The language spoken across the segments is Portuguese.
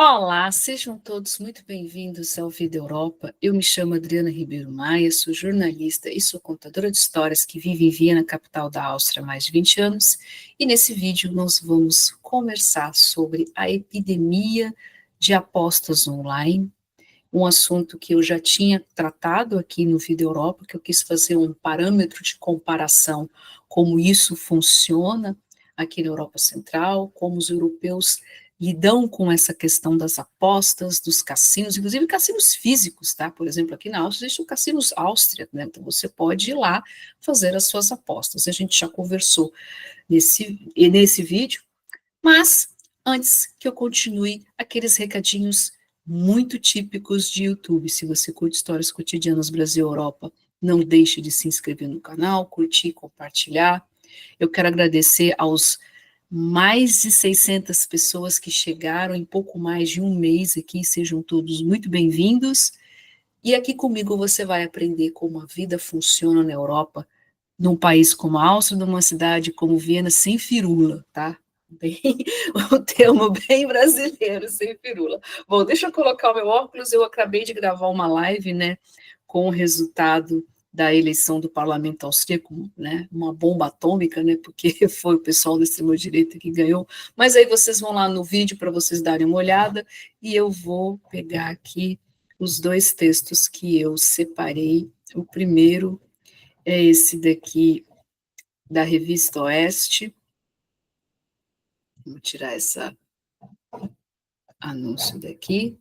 Olá, sejam todos muito bem-vindos ao Vida Europa. Eu me chamo Adriana Ribeiro Maia, sou jornalista e sou contadora de histórias que vive em Viena, capital da Áustria, há mais de 20 anos. E nesse vídeo nós vamos conversar sobre a epidemia de apostas online, um assunto que eu já tinha tratado aqui no Vida Europa, que eu quis fazer um parâmetro de comparação, como isso funciona aqui na Europa Central, como os europeus lidam com essa questão das apostas, dos cassinos, inclusive cassinos físicos, tá? Por exemplo, aqui na Áustria existem cassinos Áustria, né? Então você pode ir lá fazer as suas apostas. A gente já conversou nesse vídeo, mas antes que eu continue, aqueles recadinhos muito típicos de YouTube. Se você curte histórias cotidianas Brasil e Europa, não deixe de se inscrever no canal, curtir, compartilhar. Eu quero agradecer aos mais de 600 pessoas que chegaram em pouco mais de um mês aqui, sejam todos muito bem-vindos. E aqui comigo você vai aprender como a vida funciona na Europa, num país como a Áustria, numa cidade como Viena, sem firula, tá? Bem, um termo bem brasileiro, sem firula. Bom, deixa eu colocar o meu óculos, eu acabei de gravar uma live, né, com o resultado da eleição do parlamento austríaco, né, uma bomba atômica, né, porque foi o pessoal da extrema-direita que ganhou, mas aí vocês vão lá no vídeo para vocês darem uma olhada, e eu vou pegar aqui os dois textos que eu separei. O primeiro é esse daqui, da Revista Oeste. Vou tirar esse anúncio daqui.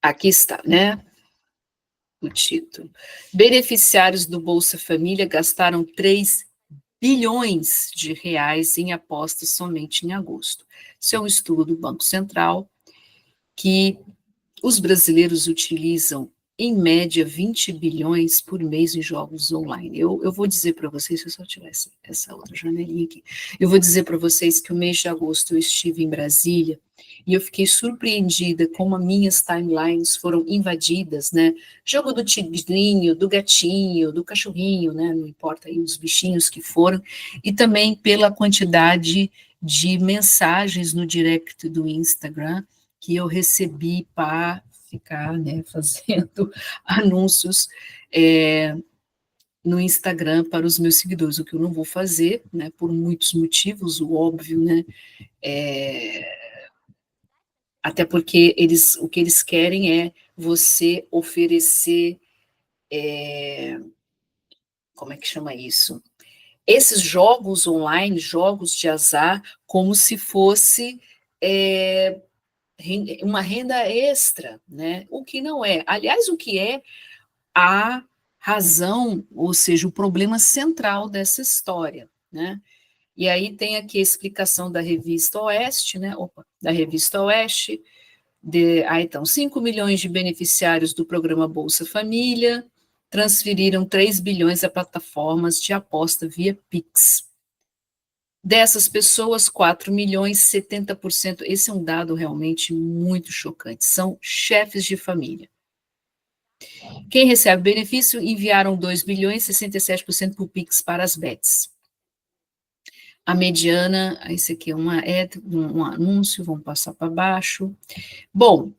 Aqui está, né? O título. Beneficiários do Bolsa Família gastaram 3 bilhões de reais em apostas somente em agosto. Isso é um estudo do Banco Central que os brasileiros utilizam, em média, 20 bilhões por mês em jogos online. Eu vou dizer para vocês, se eu só tiver essa outra janelinha aqui, eu vou dizer para vocês que o mês de agosto eu estive em Brasília e eu fiquei surpreendida como as minhas timelines foram invadidas, né? Jogo do tigrinho, do gatinho, do cachorrinho, né? Não importa aí os bichinhos que foram, e também pela quantidade de mensagens no direct do Instagram que eu recebi para ficar, né, fazendo anúncios no Instagram para os meus seguidores, o que eu não vou fazer, né, por muitos motivos, o óbvio, né, até porque o que eles querem é você oferecer, como é que chama isso? Esses jogos online, jogos de azar, como se fosse uma renda extra, né? O que não é. Aliás, o que é a razão, ou seja, o problema central dessa história, né? E aí tem aqui a explicação da Revista Oeste, né? Da Revista Oeste, então, 5 milhões de beneficiários do programa Bolsa Família transferiram 3 bilhões a plataformas de aposta via Pix. Dessas pessoas, 4 milhões, 70%, esse é um dado realmente muito chocante, são chefes de família. Quem recebe benefício enviaram 2 bilhões, 67% por Pix para as bets. A mediana, esse aqui é um anúncio, vamos passar para baixo. Bom,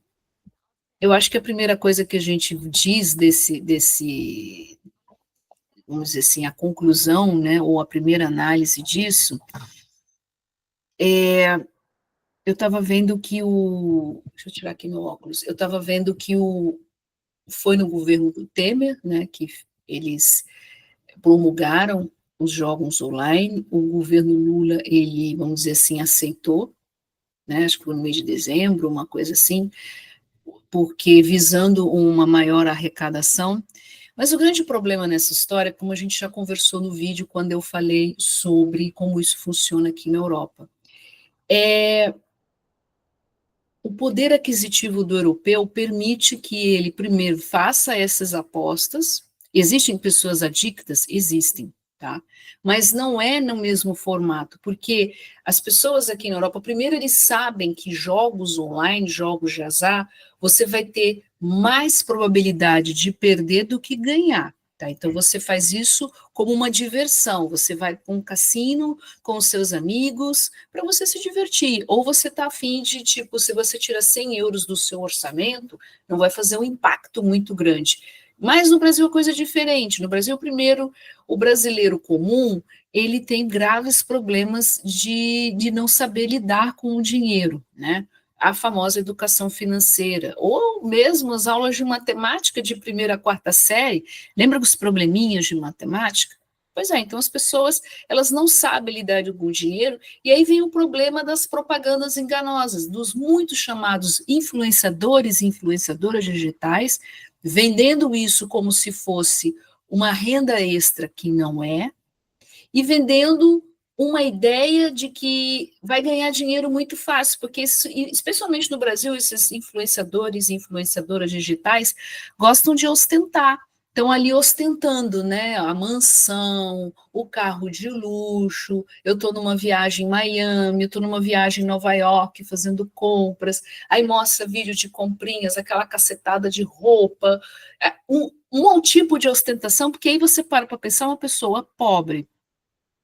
eu acho que a primeira coisa que a gente diz vamos dizer assim, a conclusão, né, ou a primeira análise disso, eu estava vendo que deixa eu tirar aqui meu óculos, eu estava vendo que foi no governo do Temer, né, que eles promulgaram os jogos online, o governo Lula, ele, vamos dizer assim, aceitou, né, acho que foi no mês de dezembro, uma coisa assim, porque visando uma maior arrecadação. Mas o grande problema nessa história, como a gente já conversou no vídeo quando eu falei sobre como isso funciona aqui na Europa, o poder aquisitivo do europeu permite que ele, primeiro, faça essas apostas. Existem pessoas adictas? Existem, tá? Mas não é no mesmo formato, porque as pessoas aqui na Europa, primeiro, eles sabem que jogos online, jogos de azar, você vai ter mais probabilidade de perder do que ganhar, Tá? Então, você faz isso como uma diversão. Você vai para um cassino com os seus amigos para você se divertir. Ou você está afim de, tipo, se você tira 100 euros do seu orçamento, não vai fazer um impacto muito grande. Mas no Brasil é coisa diferente. No Brasil, primeiro, o brasileiro comum, ele tem graves problemas de não saber lidar com o dinheiro, né? A famosa educação financeira, ou mesmo as aulas de matemática de primeira a quarta série, lembra dos probleminhas de matemática? Pois é, então as pessoas, elas não sabem lidar com o dinheiro, e aí vem o problema das propagandas enganosas, dos muitos chamados influenciadores e influenciadoras digitais, vendendo isso como se fosse uma renda extra que não é, e vendendo uma ideia de que vai ganhar dinheiro muito fácil, porque isso, especialmente no Brasil, esses influenciadores e influenciadoras digitais gostam de ostentar. Estão ali ostentando, né? A mansão, o carro de luxo. Eu estou numa viagem em Miami, eu estou numa viagem em Nova York fazendo compras. Aí mostra vídeo de comprinhas, aquela cacetada de roupa, um tipo de ostentação, porque aí você para pensar uma pessoa pobre,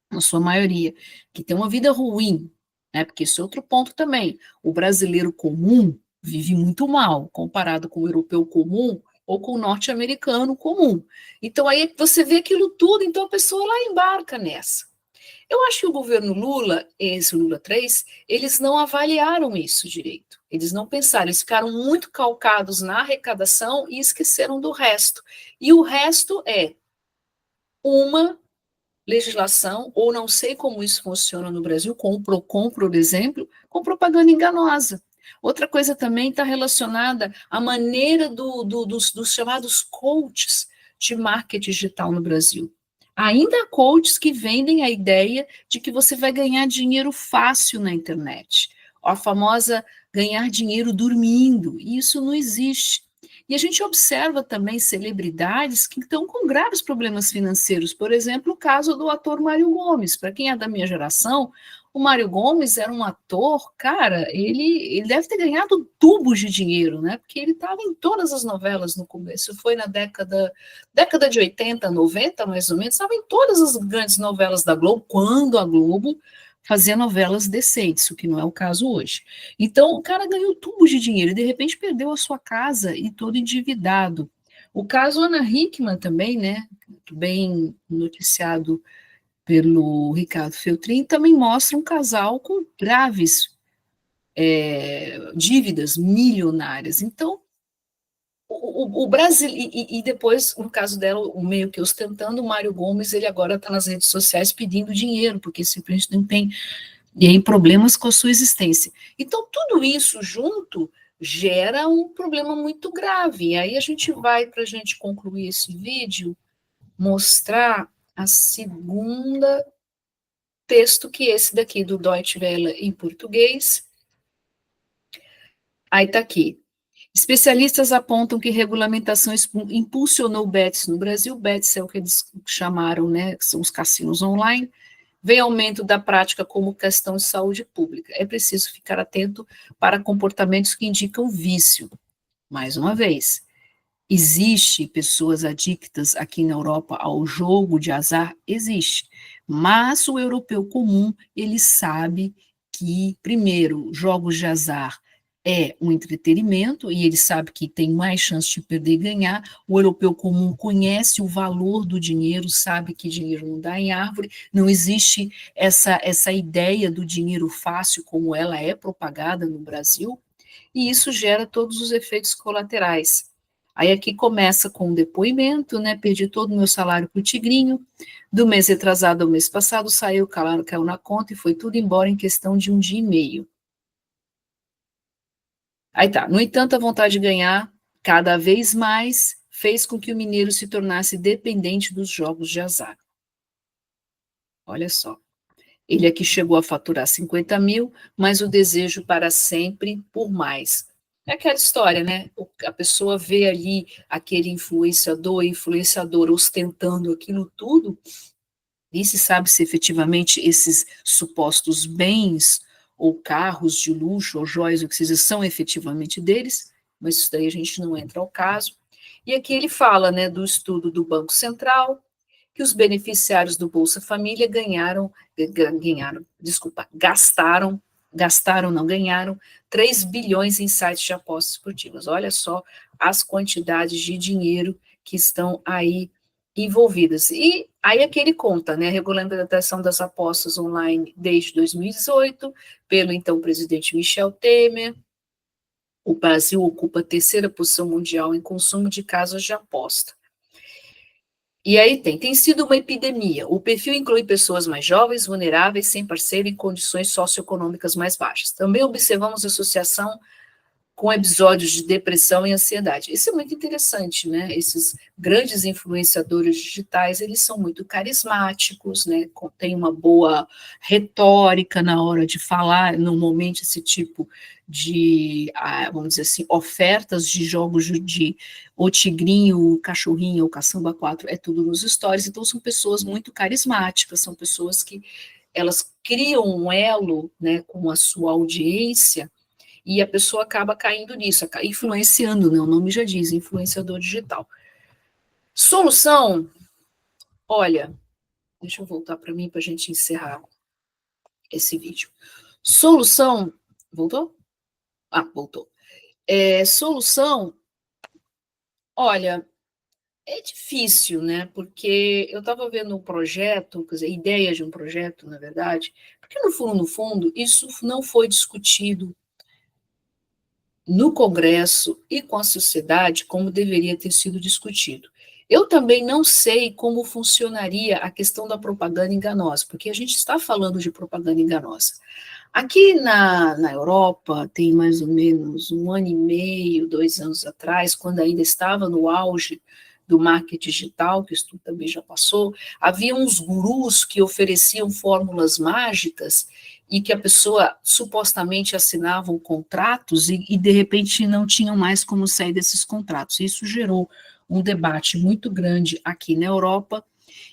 na sua maioria, que tem uma vida ruim, né? Porque esse é outro ponto também. O brasileiro comum vive muito mal comparado com o europeu comum ou com o norte-americano comum. Então aí você vê aquilo tudo, então a pessoa lá embarca nessa. Eu acho que o governo Lula, esse Lula 3, eles não avaliaram isso direito. Eles não pensaram, eles ficaram muito calcados na arrecadação e esqueceram do resto. E o resto é uma legislação, ou não sei como isso funciona no Brasil, com o PROCON, por exemplo, com propaganda enganosa. Outra coisa também está relacionada à maneira dos chamados coaches de marketing digital no Brasil. Ainda há coaches que vendem a ideia de que você vai ganhar dinheiro fácil na internet. A famosa ganhar dinheiro dormindo. E isso não existe. E a gente observa também celebridades que estão com graves problemas financeiros. Por exemplo, o caso do ator Mário Gomes. Para quem é da minha geração, o Mário Gomes era um ator, cara, ele deve ter ganhado tubos de dinheiro, né? Porque ele estava em todas as novelas no começo. Foi na década de 80, 90, mais ou menos, estava em todas as grandes novelas da Globo, quando a Globo fazia novelas decentes, o que não é o caso hoje. Então, o cara ganhou tubos de dinheiro e, de repente, perdeu a sua casa e todo endividado. O caso Ana Hickman também, né, bem noticiado pelo Ricardo Feltrin, também mostra um casal com graves dívidas milionárias. Então, o Brasil, e depois, no caso dela, o meio que ostentando, o Mário Gomes, ele agora está nas redes sociais pedindo dinheiro, porque simplesmente não tem, e aí problemas com a sua existência. Então, tudo isso junto gera um problema muito grave. E aí a gente vai, para a gente concluir esse vídeo, mostrar a segunda texto, que é esse daqui, do Deutsche Welle em português. Aí está aqui. Especialistas apontam que regulamentação impulsionou o BETS no Brasil. BETS é o que eles chamaram, né, que são os cassinos online. Vem aumento da prática como questão de saúde pública. É preciso ficar atento para comportamentos que indicam vício. Mais uma vez, existe pessoas adictas aqui na Europa ao jogo de azar? Existe. Mas o europeu comum, ele sabe que, primeiro, jogos de azar é um entretenimento e ele sabe que tem mais chance de perder e ganhar. O europeu comum conhece o valor do dinheiro, sabe que dinheiro não dá em árvore, não existe essa ideia do dinheiro fácil como ela é propagada no Brasil, e isso gera todos os efeitos colaterais. Aí aqui começa com um depoimento, né? Perdi todo o meu salário para o Tigrinho, do mês retrasado ao mês passado, caiu na conta e foi tudo embora em questão de um dia e meio. Aí tá, no entanto, a vontade de ganhar cada vez mais fez com que o mineiro se tornasse dependente dos jogos de azar. Olha só, ele aqui chegou a faturar 50 mil, mas o desejo para sempre por mais. É aquela história, né? A pessoa vê ali aquele influenciador ostentando aquilo tudo, e se sabe se efetivamente esses supostos bens ou carros de luxo ou joias, o que seja, são efetivamente deles, mas isso daí a gente não entra ao caso. E aqui ele fala, né, do estudo do Banco Central, que os beneficiários do Bolsa Família ganharam 3 bilhões em sites de apostas esportivas. Olha só as quantidades de dinheiro que estão aí envolvidas. E aí aqui ele conta, né, a regulamentação das apostas online desde 2018, pelo então presidente Michel Temer. O Brasil ocupa a terceira posição mundial em consumo de casas de aposta. E aí tem sido uma epidemia. O perfil inclui pessoas mais jovens, vulneráveis, sem parceiro, em condições socioeconômicas mais baixas. Também observamos associação com episódios de depressão e ansiedade. Isso é muito interessante, né? Esses grandes influenciadores digitais, eles são muito carismáticos, né? Tem uma boa retórica na hora de falar, normalmente esse tipo de, vamos dizer assim, ofertas de jogos de o tigrinho, o cachorrinho, o caçamba 4, é tudo nos stories, então são pessoas muito carismáticas, são pessoas que elas criam um elo, né, com a sua audiência, e a pessoa acaba caindo nisso, influenciando, né? O nome já diz, influenciador digital. Solução, olha, deixa eu voltar para mim para a gente encerrar esse vídeo. Solução, voltou? Voltou. Solução, olha, é difícil, né? Porque eu estava vendo um projeto, quer dizer, ideia de um projeto, na verdade, porque no fundo, isso não foi discutido no Congresso e com a sociedade como deveria ter sido discutido. Eu também não sei como funcionaria a questão da propaganda enganosa, porque a gente está falando de propaganda enganosa. Aqui na Europa, tem mais ou menos 1 ano e meio, 2 anos atrás, quando ainda estava no auge do marketing digital, que isso também já passou, havia uns gurus que ofereciam fórmulas mágicas e que a pessoa supostamente assinavam contratos e de repente não tinham mais como sair desses contratos. Isso gerou um debate muito grande aqui na Europa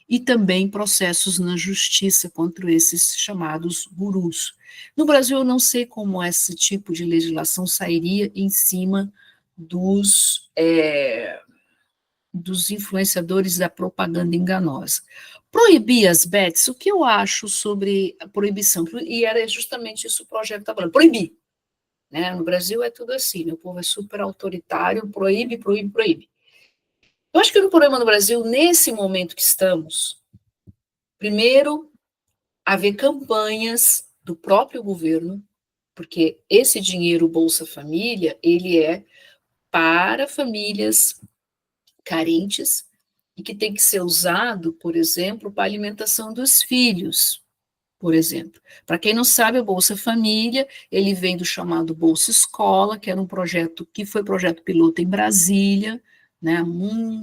e também processos na justiça contra esses chamados gurus. No Brasil, eu não sei como esse tipo de legislação sairia em cima dos influenciadores da propaganda enganosa. Proibir as bets, o que eu acho sobre a proibição? E era justamente isso que o projeto estava falando, proibir. Né? No Brasil é tudo assim, né? O povo é super autoritário, proíbe, proíbe, proíbe. Eu acho que o problema no Brasil, nesse momento que estamos, primeiro, haver campanhas do próprio governo, porque esse dinheiro Bolsa Família, ele é para famílias carentes e que tem que ser usado, por exemplo, para a alimentação dos filhos, por exemplo. Para quem não sabe, o Bolsa Família, ele vem do chamado Bolsa Escola, que era um projeto que foi projeto piloto em Brasília, né,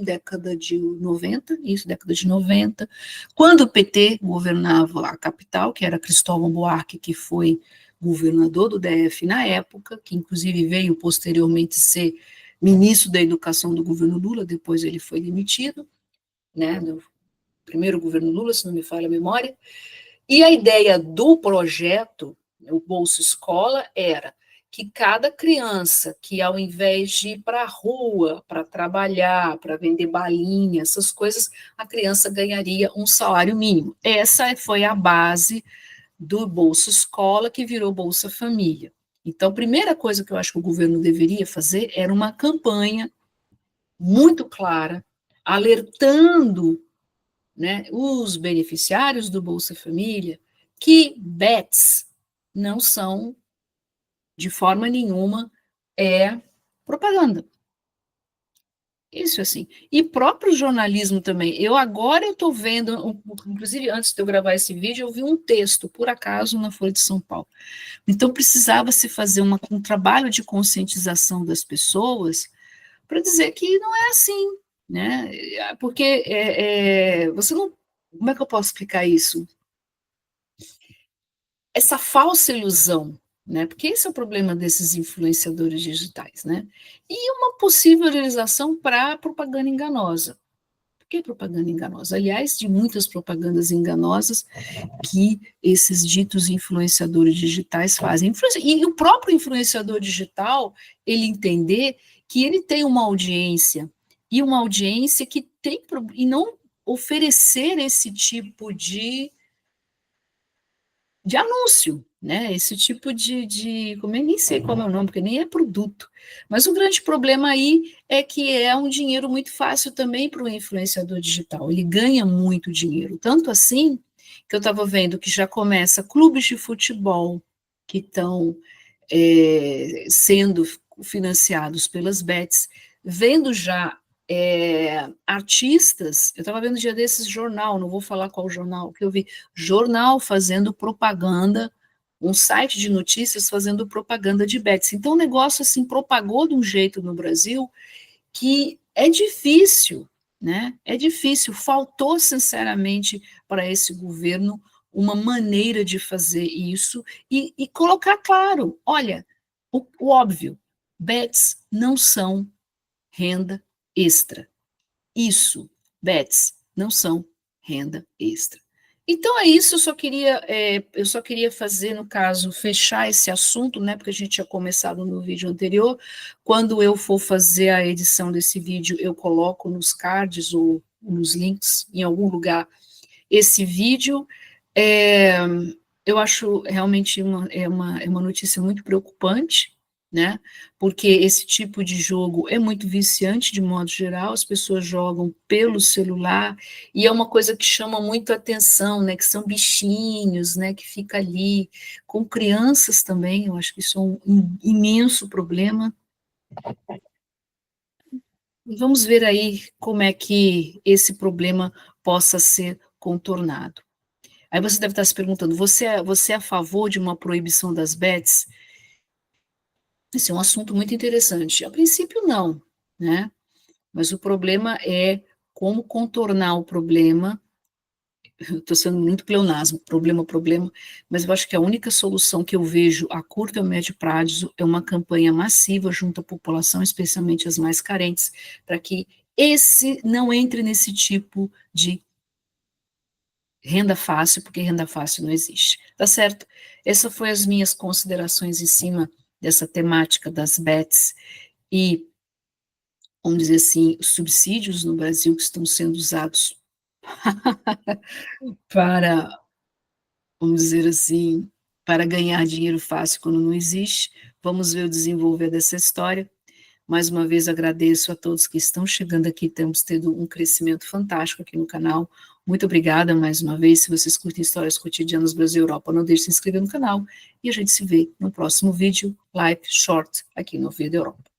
década de 90, década de 90, quando o PT governava a capital, que era Cristóvão Buarque, que foi governador do DF na época, que inclusive veio posteriormente ser ministro da Educação do governo Lula, depois ele foi demitido, né, no primeiro governo Lula, se não me falha a memória, e a ideia do projeto, o Bolsa Escola, era que cada criança que, ao invés de ir para a rua, para trabalhar, para vender balinha, essas coisas, a criança ganharia um salário mínimo. Essa foi a base do Bolsa Escola, que virou Bolsa Família. Então, a primeira coisa que eu acho que o governo deveria fazer era uma campanha muito clara, alertando, né, os beneficiários do Bolsa Família que bets não são, de forma nenhuma, propaganda. Isso assim. E próprio jornalismo também. Agora eu estou vendo, inclusive antes de eu gravar esse vídeo, eu vi um texto, por acaso, na Folha de São Paulo. Então precisava se fazer um trabalho de conscientização das pessoas para dizer que não é assim, né? Porque você não. Como é que eu posso explicar isso? Essa falsa ilusão, né? Porque esse é o problema desses influenciadores digitais, né? E uma possível realização para propaganda enganosa. Por que propaganda enganosa? Aliás, de muitas propagandas enganosas que esses ditos influenciadores digitais fazem. E o próprio influenciador digital, ele entender que ele tem uma audiência e uma audiência que tem, e não oferecer esse tipo de anúncio, né? Esse tipo como eu nem sei qual é o nome, porque nem é produto. Mas o grande problema aí é que é um dinheiro muito fácil também para o influenciador digital. Ele ganha muito dinheiro, tanto assim que eu estava vendo que já começa clubes de futebol que estão sendo financiados pelas bets, vendo já artistas, eu estava vendo um dia desses jornal, não vou falar qual jornal, que eu vi, jornal fazendo propaganda, um site de notícias fazendo propaganda de bets. Então o negócio assim propagou de um jeito no Brasil que é difícil, né? É difícil, faltou sinceramente para esse governo uma maneira de fazer isso e colocar claro, olha, o óbvio, bets não são renda extra. Isso, bets, não são renda extra. Então é isso, eu só queria fazer, no caso, fechar esse assunto, né, porque a gente tinha começado no vídeo anterior. Quando eu for fazer a edição desse vídeo, eu coloco nos cards ou nos links, em algum lugar, esse vídeo. É, eu acho realmente é uma notícia muito preocupante, né? Porque esse tipo de jogo é muito viciante de modo geral, as pessoas jogam pelo celular, e é uma coisa que chama muito a atenção, né? Que são bichinhos, né? Que fica ali, com crianças também, eu acho que isso é um imenso problema. Vamos ver aí como é que esse problema possa ser contornado. Aí você deve estar se perguntando, você é a favor de uma proibição das bets? Esse é um assunto muito interessante. A princípio, não, né? Mas o problema é como contornar o problema. Estou sendo muito pleonasmo, problema, mas eu acho que a única solução que eu vejo a curto e a médio prazo é uma campanha massiva junto à população, especialmente as mais carentes, para que esse não entre nesse tipo de renda fácil, porque renda fácil não existe. Tá certo? Essas foram as minhas considerações em cima dessa temática das bets e, vamos dizer assim, os subsídios no Brasil que estão sendo usados para, vamos dizer assim, para ganhar dinheiro fácil quando não existe. Vamos ver o desenvolver dessa história. Mais uma vez agradeço a todos que estão chegando aqui, temos tido um crescimento fantástico aqui no canal. Muito obrigada mais uma vez. Se vocês curtem histórias cotidianas Brasil e Europa, não deixe de se inscrever no canal e a gente se vê no próximo vídeo, live short, aqui no Vida Europa.